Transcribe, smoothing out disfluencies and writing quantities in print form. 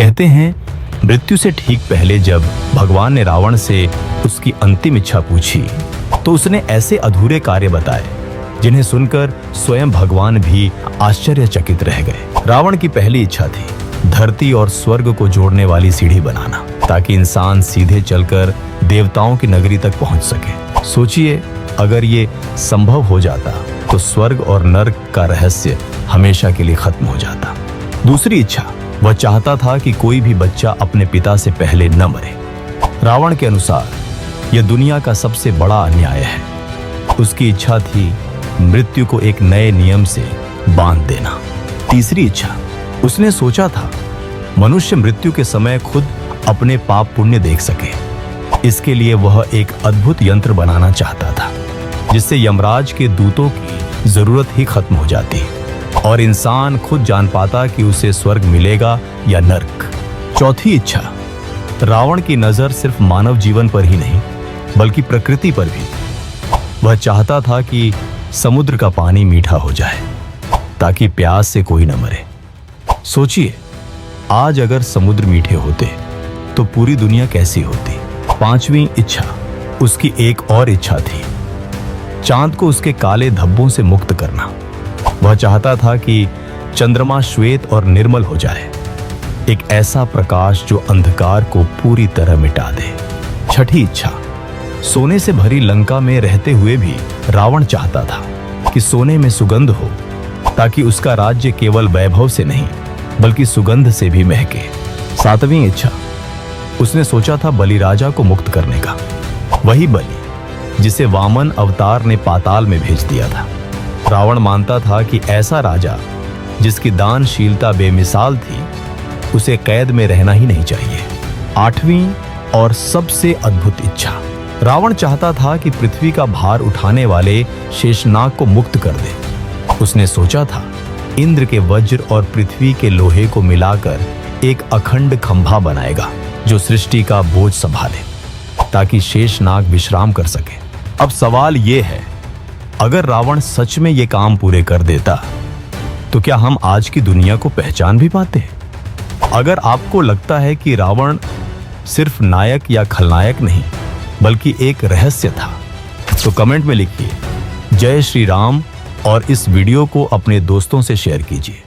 कहते हैं मृत्यु से ठीक पहले जब भगवान ने रावण से उसकी अंतिम इच्छा पूछी तो उसने ऐसे अधूरे कार्य बताए जिन्हें सुनकर स्वयं भगवान भी आश्चर्यचकित रह गए। रावण की पहली इच्छा थी धरती और स्वर्ग को जोड़ने वाली सीढ़ी बनाना, ताकि इंसान सीधे चलकर देवताओं की नगरी तक पहुंच सके। सोचिए, अगर ये संभव हो जाता तो स्वर्ग और नर्क का रहस्य हमेशा के लिए खत्म हो जाता। दूसरी इच्छा, वह चाहता था कि कोई भी बच्चा अपने पिता से पहले न मरे। रावण के अनुसार यह दुनिया का सबसे बड़ा अन्याय है। उसकी इच्छा थी मृत्यु को एक नए नियम से बांध देना। तीसरी इच्छा, उसने सोचा था मनुष्य मृत्यु के समय खुद अपने पाप पुण्य देख सके। इसके लिए वह एक अद्भुत यंत्र बनाना चाहता था जिससे यमराज के दूतों की जरूरत ही खत्म हो जाती और इंसान खुद जान पाता कि उसे स्वर्ग मिलेगा या नर्क। चौथी इच्छा, रावण की नजर सिर्फ मानव जीवन पर ही नहीं बल्कि प्रकृति पर भी। वह चाहता था कि समुद्र का पानी मीठा हो जाए ताकि प्यास से कोई न मरे। सोचिए, आज अगर समुद्र मीठे होते तो पूरी दुनिया कैसी होती। पांचवी इच्छा, उसकी एक और इच्छा थी चांद को उसके काले धब्बों से मुक्त करना। वह चाहता था कि चंद्रमा श्वेत और निर्मल हो जाए, एक ऐसा प्रकाश जो अंधकार को पूरी तरह मिटा दे। छठी इच्छा, सोने से भरी लंका में रहते हुए भी रावण चाहता था कि सोने में सुगंध हो ताकि उसका राज्य केवल वैभव से नहीं बल्कि सुगंध से भी महके। सातवीं इच्छा, उसने सोचा था बलि राजा को मुक्त करने का, वही बलि जिसे वामन अवतार ने पाताल में भेज दिया था। रावण मानता था कि ऐसा राजा जिसकी दानशीलता बेमिसाल थी उसे कैद में रहना ही नहीं चाहिए। आठवीं और सबसे अद्भुत इच्छा, रावण चाहता था कि पृथ्वी का भार उठाने वाले शेषनाग को मुक्त कर दे। उसने सोचा था इंद्र के वज्र और पृथ्वी के लोहे को मिलाकर एक अखंड खंभा बनाएगा जो सृष्टि का बोझ संभाले ताकि शेषनाग विश्राम कर सके। अब सवाल यह है, अगर रावण सच में ये काम पूरे कर देता तो क्या हम आज की दुनिया को पहचान भी पाते? अगर आपको लगता है कि रावण सिर्फ नायक या खलनायक नहीं बल्कि एक रहस्य था तो कमेंट में लिखिए जय श्री राम और इस वीडियो को अपने दोस्तों से शेयर कीजिए।